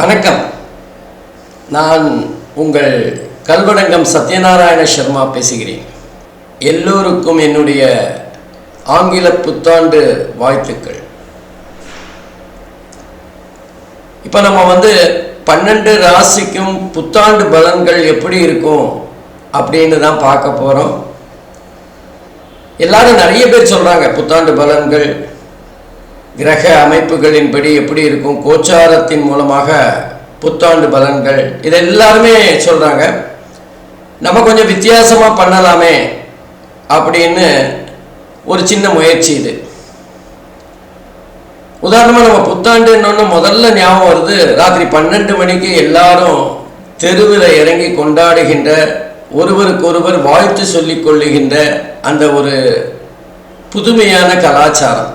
வணக்கம். நான் உங்கள் கல்வடங்கம் சத்யநாராயண சர்மா பேசுகிறேன். எல்லோருக்கும் என்னுடைய ஆங்கில புத்தாண்டு வாழ்த்துக்கள். இப்போ நம்ம 12 ராசிக்கும் புத்தாண்டு பலன்கள் எப்படி இருக்கும் அப்படின்னு தான் பார்க்க போகிறோம். எல்லாரும் நிறைய பேர் சொல்கிறாங்க புத்தாண்டு பலன்கள் கிரக அமைப்புகளின்படி எப்படி இருக்கும், கோச்சாரத்தின் மூலமாக புத்தாண்டு பலன்கள், இது எல்லாருமே சொல்கிறாங்க. நம்ம கொஞ்சம் வித்தியாசமாக பண்ணலாமே அப்படின்னு ஒரு சின்ன முயற்சி இது. உதாரணமாக நம்ம புத்தாண்டுன்னு முதல்ல ஞாபகம் வருது, ராத்திரி 12 மணிக்கு எல்லாரும் தெருவில் இறங்கி கொண்டாடுகின்ற, ஒருவருக்கொருவர் வாழ்த்து சொல்லிக் கொள்ளுகின்ற அந்த ஒரு புதுமையான கலாச்சாரம்.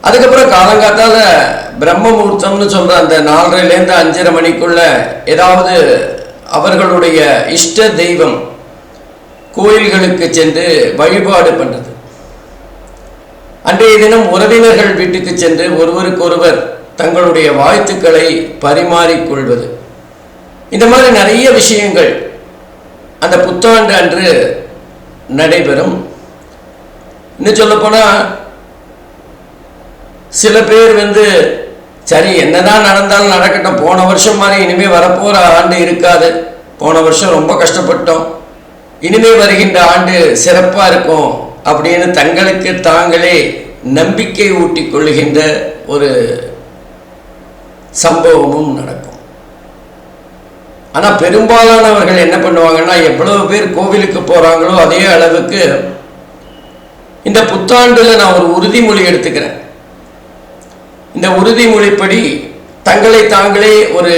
அதுக்கப்புறம் காலங்காத்தால் பிரம்ம முகூர்த்தம்னு சொல்கிற அந்த 4:30லேருந்து 5:30 மணிக்குள்ள ஏதாவது அவர்களுடைய இஷ்ட தெய்வம் கோயில்களுக்கு சென்று வழிபாடு பண்ணுறது. அன்றைய தினம் உறவினர்கள் வீட்டுக்கு சென்று ஒருவருக்கொருவர் தங்களுடைய வாழ்த்துக்களை பரிமாறிக்கொள்வது. இந்த மாதிரி நிறைய விஷயங்கள் அந்த புத்தாண்டு அன்று நடைபெறும். இன்னும் சொல்லப்போனால் சில பேர் சரி என்னதான் நடந்தாலும் நடக்கட்டும், போன வருஷம் மாதிரி இனிமேல் வரப்போகிற ஆண்டு இருக்காது, போன வருஷம் ரொம்ப கஷ்டப்பட்டோம், இனிமேல் வருகின்ற ஆண்டு சிறப்பாக இருக்கும் அப்படின்னு தங்களுக்கு தாங்களே நம்பிக்கை ஊட்டி கொள்ளுகின்ற ஒரு சம்பவமும் நடக்கும். ஆனால் பெரும்பாலானவர்கள் என்ன பண்ணுவாங்கன்னா, எவ்வளவு பேர் கோவிலுக்கு போகிறாங்களோ அதே அளவுக்கு இந்த புத்தாண்டில் நான் ஒரு உறுதிமொழி எடுத்துக்கிறேன். இந்த உறுதிமொழிப்படி தங்களை தாங்களே ஒரு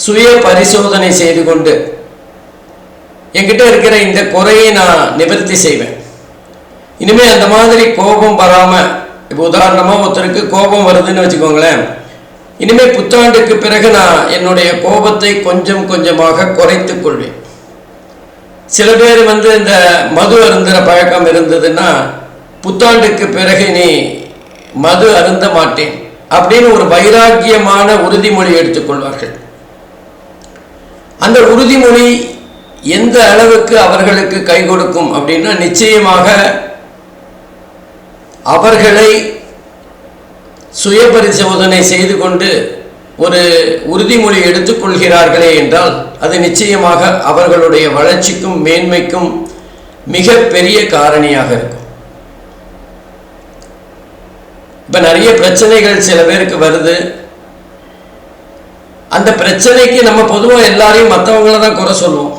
சுய பரிசோதனை செய்து கொண்டு என்கிட்ட இருக்கிற இந்த குறையை நான் நிவர்த்தி செய்வேன். இனிமேல் அந்த மாதிரி கோபம் வராமல், இப்போ உதாரணமாக ஒருத்தருக்கு கோபம் வருதுன்னு வச்சுக்கோங்களேன், இனிமேல் புத்தாண்டுக்கு பிறகு நான் என்னுடைய கோபத்தை கொஞ்சம் கொஞ்சமாக குறைத்து கொள்வேன். சில பேர் இந்த மது அருந்துகிற பழக்கம் இருந்ததுன்னா புத்தாண்டுக்கு பிறகு நீ மது அருந்த மாட்டேன் அப்படின்னு ஒரு வைராக்கியமான உறுதிமொழி எடுத்துக்கொள்வார்கள். அந்த உறுதிமொழி எந்த அளவுக்கு அவர்களுக்கு கை கொடுக்கும் அப்படின்னா, நிச்சயமாக அவர்களை சுய பரிசோதனை செய்து கொண்டு ஒரு உறுதிமொழி எடுத்துக்கொள்கிறார்களே என்றால் அது நிச்சயமாக அவர்களுடைய வளர்ச்சிக்கும் மேன்மைக்கும் மிக பெரிய காரணியாக இருக்கும். இப்போ நிறைய பிரச்சனைகள் சில பேருக்கு வருது. அந்த பிரச்சனைக்கு நம்ம பொதுவாக எல்லாரையும் மற்றவங்கள தான் குறை சொல்லுவோம்.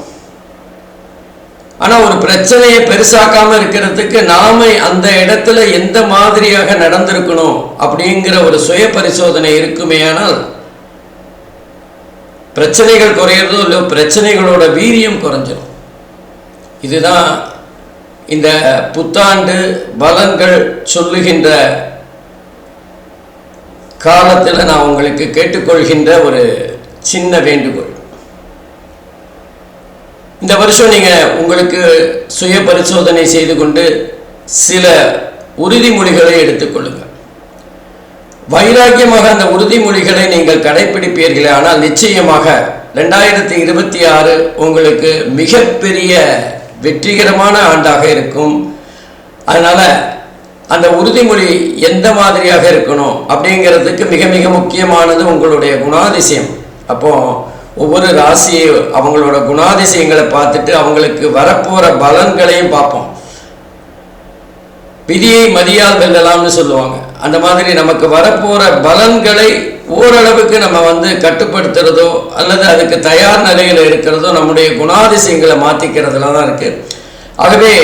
ஆனால் ஒரு பிரச்சனையை பெருசாக்காமல் இருக்கிறதுக்கு நாம அந்த இடத்துல எந்த மாதிரியாக நடந்திருக்கணும் அப்படிங்கிற ஒரு சுய பரிசோதனை இருக்குமேயானால் பிரச்சனைகள் குறையிறதோ இல்லையோ, பிரச்சனைகளோட வீரியம் குறைஞ்சிடும். இதுதான் இந்த புத்தாண்டு பலன்கள் சொல்லுகின்ற காலத்தில் நான் உங்களுக்கு கேட்டுக்கொள்கின்ற ஒரு சின்ன வேண்டுகோள். இந்த வருஷம் நீங்கள் உங்களுக்கு சுய பரிசோதனை செய்து கொண்டு சில உறுதிமொழிகளை எடுத்துக்கொள்ளுங்கள். வைராக்கியமாக அந்த உறுதிமொழிகளை நீங்கள் கடைபிடிப்பீர்களே, ஆனால் நிச்சயமாக 2026 உங்களுக்கு மிகப்பெரிய வெற்றிகரமான ஆண்டாக இருக்கும். அதனால் அந்த உறுதிமொழி எந்த மாதிரியாக இருக்கணும் அப்படிங்கிறதுக்கு மிக மிக முக்கியமானது உங்களுடைய குணாதிசயம். அப்போது ஒவ்வொரு ராசியை அவங்களோட குணாதிசயங்களை பார்த்துட்டு அவங்களுக்கு வரப்போகிற பலன்களையும் பார்ப்போம். விதியை மதியால் வெல்லலாம்னு சொல்லுவாங்க. அந்த மாதிரி நமக்கு வரப்போகிற பலன்களை ஓரளவுக்கு நம்ம கட்டுப்படுத்துறதோ அல்லது அதுக்கு தயார் நிலையில் இருக்கிறதோ நம்முடைய குணாதிசயங்களை மாற்றிக்கிறதுல தான் இருக்குது. ஆகவே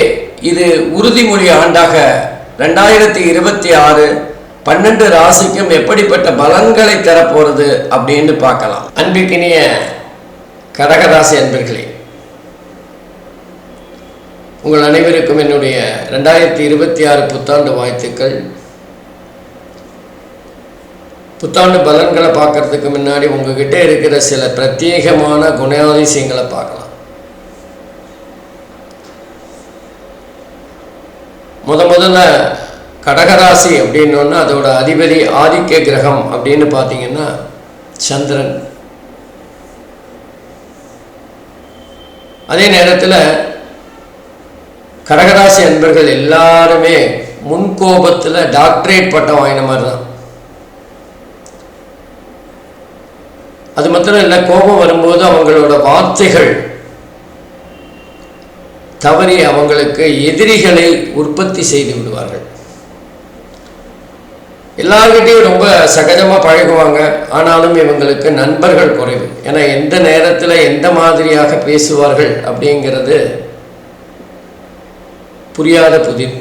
இது உறுதிமொழி ஆண்டாக 2026 12 ராசிக்கும் எப்படிப்பட்ட பலன்களை தரப்போகிறது அப்படின்னு பார்க்கலாம். அன்பிற்கினிய கடகராசி அன்பர்களே, உங்கள் அனைவருக்கும் என்னுடைய 2026 புத்தாண்டு வாழ்த்துக்கள். புத்தாண்டு பலன்களை பார்க்கறதுக்கு முன்னாடி உங்ககிட்ட இருக்கிற சில பிரத்யேகமான குணாதிசயங்களை பார்க்கலாம். முதல்ல கடகராசி அப்படின்னோன்னா அதோட அதிபதி ஆதிக்க கிரகம் அப்படின்னு பார்த்தீங்கன்னா சந்திரன். அதே நேரத்தில் கடகராசி அன்பர்கள் எல்லாருமே முன்கோபத்தில் டாக்டரேட் பட்டம் வாங்கின மாதிரி தான். அது மாத்திரம் இல்லை, கோபம் வரும்போது அவங்களோட வார்த்தைகள் தவறி அவங்களுக்கு எதிரிகளை உற்பத்தி செய்து விடுவார்கள். எல்லார்கிட்டையும் ரொம்ப சகஜமாக பழகுவாங்க. ஆனாலும் இவங்களுக்கு நண்பர்கள் குறைவு. ஏன்னா எந்த நேரத்தில் எந்த மாதிரியாக பேசுவார்கள் அப்படிங்கிறது புரியாத புதிர்.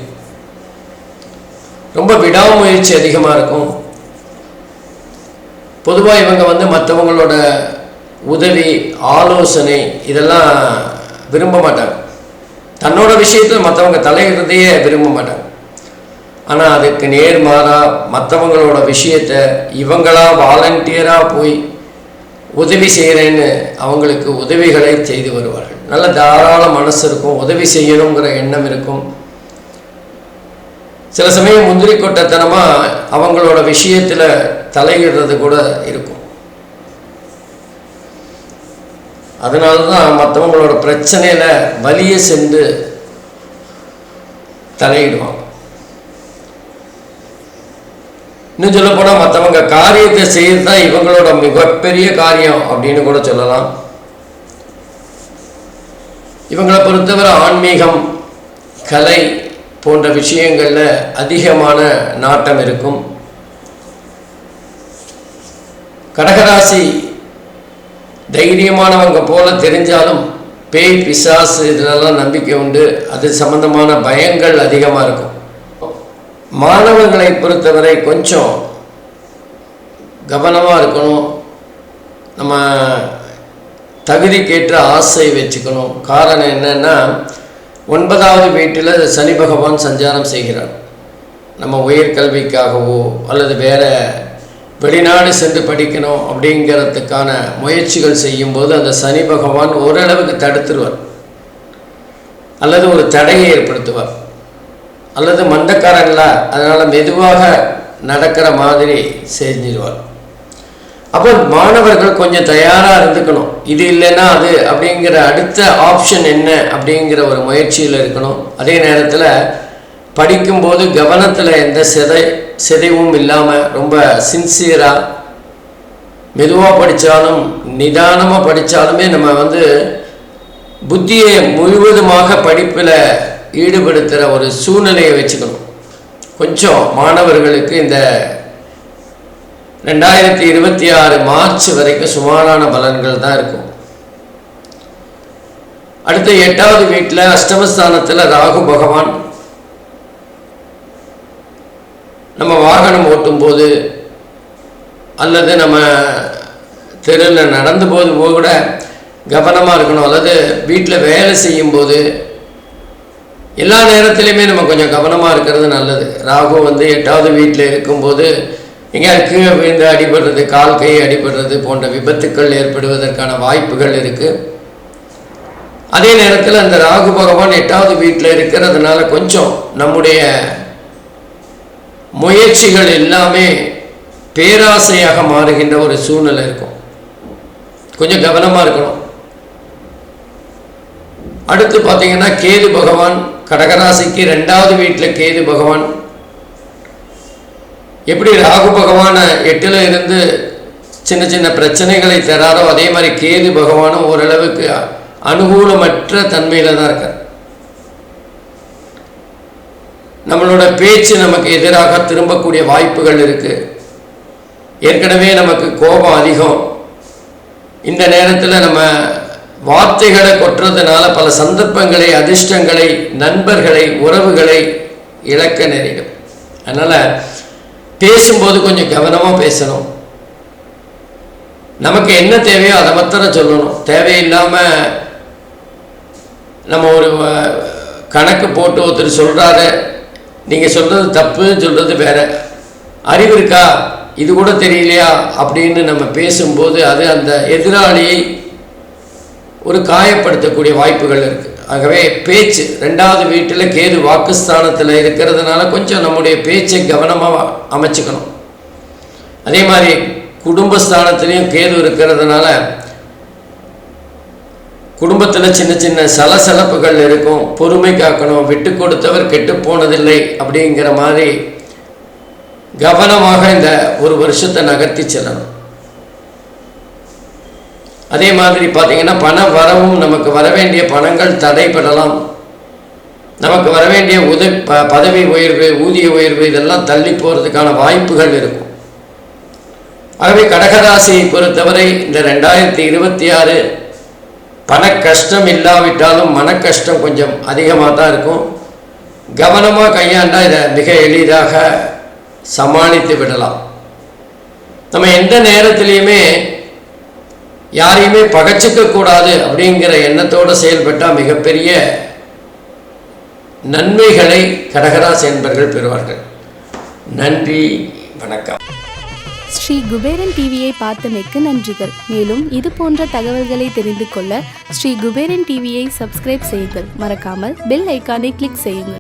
ரொம்ப விடாமுயற்சி அதிகமாக இருக்கும். பொதுவாக இவங்க மற்றவங்களோட உதவி, ஆலோசனை இதெல்லாம் விரும்ப மாட்டாங்க. தன்னோட விஷயத்தில் மற்றவங்க தலையிடுறதையே விரும்ப மாட்டாங்க. ஆனால் அதுக்கு நேர்மாறாக மற்றவங்களோட விஷயத்தை இவங்களா வாலண்டியராக போய் உதவி செய்கிறேன்னு அவங்களுக்கு உதவிகளை செய்து வருவார்கள். நல்ல தாராள மனசு இருக்கும், உதவி செய்யணுங்கிற எண்ணம் இருக்கும். சில சமயம் முந்திரி கொட்டத்தனமாக அவங்களோட விஷயத்தில் தலையிடுறது கூட இருக்கும். அதனால தான் மற்றவங்களோட பிரச்சனையில் வலிய சென்று தலையிடுவாங்க. இன்னும் சொல்ல போனால் மற்றவங்க காரியத்தை செய்யறது தான் இவங்களோட மிகப்பெரிய காரியம் அப்படின்னு கூட சொல்லலாம். இவங்களை பொறுத்தவரை ஆன்மீகம், கலை போன்ற விஷயங்களில் அதிகமான நாட்டம் இருக்கும். கடகராசி தைரியமானவங்க போல தெரிஞ்சாலும் பேய், பிசாசு இதெல்லாம் நம்பிக்கை உண்டு. அது சம்பந்தமான பயங்கள் அதிகமாக இருக்கும். மாணவர்களை பொறுத்தவரை கொஞ்சம் கவனமாக இருக்கணும். நம்ம தகுதிக்கேற்ற ஆசை வச்சுக்கணும். காரணம் என்னன்னா, 9வது வீட்டில் சனி பகவான் சஞ்சாரம் செய்கிறார். நம்ம உயர்கல்விக்காகவோ அல்லது வேறு வெளிநாடு சென்று படிக்கணும் அப்படிங்கிறதுக்கான முயற்சிகள் செய்யும்போது அந்த சனி பகவான் ஓரளவுக்கு தடுத்துருவார், அல்லது ஒரு தடையை ஏற்படுத்துவார், அல்லது மந்தக்காரங்களா அதனால் மெதுவாக நடக்கிற மாதிரி செஞ்சிடுவார். அப்போ மாணவர்கள் கொஞ்சம் தயாராக இருந்துக்கணும். இது இல்லைன்னா அது அப்படிங்கிற அடுத்த ஆப்ஷன் என்ன அப்படிங்கிற ஒரு முயற்சியில் இருக்கணும். அதே நேரத்தில் படிக்கும்போது கவனத்தில் எந்த சிதைவும் இல்லாமல் ரொம்ப சின்சியராக மெதுவாக படித்தாலும் நிதானமாக படித்தாலுமே நம்ம புத்தியை முழுவதுமாக படிப்பில் ஈடுபடுத்துகிற ஒரு சூழ்நிலையை வச்சுக்கணும். கொஞ்சம் மாணவர்களுக்கு இந்த 2026 மார்ச் வரைக்கும் சுமாரான பலன்கள் தான் இருக்கும். அடுத்த 8வது வீட்டில் அஷ்டமஸ்தானத்தில் ராகு பகவான். நம்ம வாகனம் ஓட்டும்போது அல்லது நம்ம தெருவில் நடந்து போது கூட கவனமாக இருக்கணும். அல்லது வீட்டில் வேலை செய்யும்போது எல்லா நேரத்துலையுமே நம்ம கொஞ்சம் கவனமாக இருக்கிறது நல்லது. ராகு 8வது வீட்டில் இருக்கும்போது எங்கேயாவது கீழே விழுந்து அடிபடுறது, கால் கை அடிபடுறது போன்ற விபத்துக்கள் ஏற்படுவதற்கான வாய்ப்புகள் இருக்குது. அதே நேரத்தில் அந்த ராகு பகவான் 8வது வீட்டில் இருக்கிறதுனால கொஞ்சம் நம்முடைய முயற்சிகள் எல்லாமே பேராசையாக மாறுகின்ற ஒரு சூழ்நிலை இருக்கும். கொஞ்சம் கவனமாக இருக்கணும். அடுத்து பார்த்தீங்கன்னா கேது பகவான் கடகராசிக்கு 2வது வீட்டில் கேது பகவான். எப்படி ராகு பகவான் 8ல் இருந்து சின்ன சின்ன பிரச்சனைகளை தராரோ அதே மாதிரி கேது பகவானும் ஓரளவுக்கு அனுகூலமற்ற தன்மையில் தான் இருக்கார். நம்மளோட பேச்சு நமக்கு எதிராக திரும்பக்கூடிய வாய்ப்புகள் இருக்குது. ஏற்கனவே நமக்கு கோபம் அதிகம். இந்த நேரத்தில் நம்ம வார்த்தைகளை கொட்டுறதுனால பல சந்தர்ப்பங்களை, அதிர்ஷ்டங்களை, நண்பர்களை, உறவுகளை இழக்க நேரிடும். அதனால் பேசும்போது கொஞ்சம் கவனமாக பேசணும். நமக்கு என்ன தேவையோ அதை மாத்திரம் சொல்லணும். தேவையில்லாமல் நம்ம ஒரு கணக்கு போட்டு ஒருத்தர் சொல்கிறாரு, நீங்கள் சொல்கிறது தப்புன்னு சொல்கிறது வேற. அறிவு இருக்கா, இது கூட தெரியலையா அப்படின்னு நம்ம பேசும்போது அது அந்த எதிராளியை ஒரு காயப்படுத்தக்கூடிய வாய்ப்புகள் இருக்குது. ஆகவே பேச்சு 2வது வீட்டில் கேது வாக்குஸ்தானத்தில் இருக்கிறதுனால கொஞ்சம் நம்முடைய பேச்சை கவனமாக அமைச்சுக்கணும். அதே மாதிரி குடும்பஸ்தானத்துலேயும் கேது இருக்கிறதுனால குடும்பத்தில் சின்ன சின்ன சலசலப்புகள் இருக்கும். பொறுமை காக்கணும். விட்டு கொடுத்தவர் கெட்டு போனதில்லை அப்படிங்கிற மாதிரி கவனமாக இந்த ஒரு வருஷத்தை நகர்த்தி செல்லணும். அதே மாதிரி பார்த்திங்கன்னா பண வரவும் நமக்கு வர வேண்டிய பணங்கள் தடைப்படலாம். நமக்கு வர வேண்டிய பதவி உயர்வு, ஊதிய உயர்வு இதெல்லாம் தள்ளி போகிறதுக்கான வாய்ப்புகள் இருக்கும். ஆகவே கடகராசியை பொறுத்தவரை இந்த 2026 பண கஷ்டம் இல்லாவிட்டாலும் மன கஷ்டம் கொஞ்சம் அதிகமாக தான் இருக்கும். கவனமாக கையாண்டால் இதை மிக எளிதாக சமாளித்து விடலாம். நம்ம எந்த நேரத்திலையுமே யாரையுமே பகைச்சிக்கக்கூடாது அப்படிங்கிற எண்ணத்தோடு செயல்பட்டால் மிகப்பெரிய நன்மைகளை கடகராசி என்பர்கள் பெறுவார்கள். நன்றி, வணக்கம். ஸ்ரீ குபேரன் டிவியை பார்த்தமைக்கு நன்றிகள். மேலும் இது போன்ற தகவல்களை தெரிந்து கொள்ள ஸ்ரீ குபேரன் டிவியை சப்ஸ்கிரைப் செய்யுங்கள். மறக்காமல் பெல் ஐக்கானை கிளிக் செய்யுங்கள்.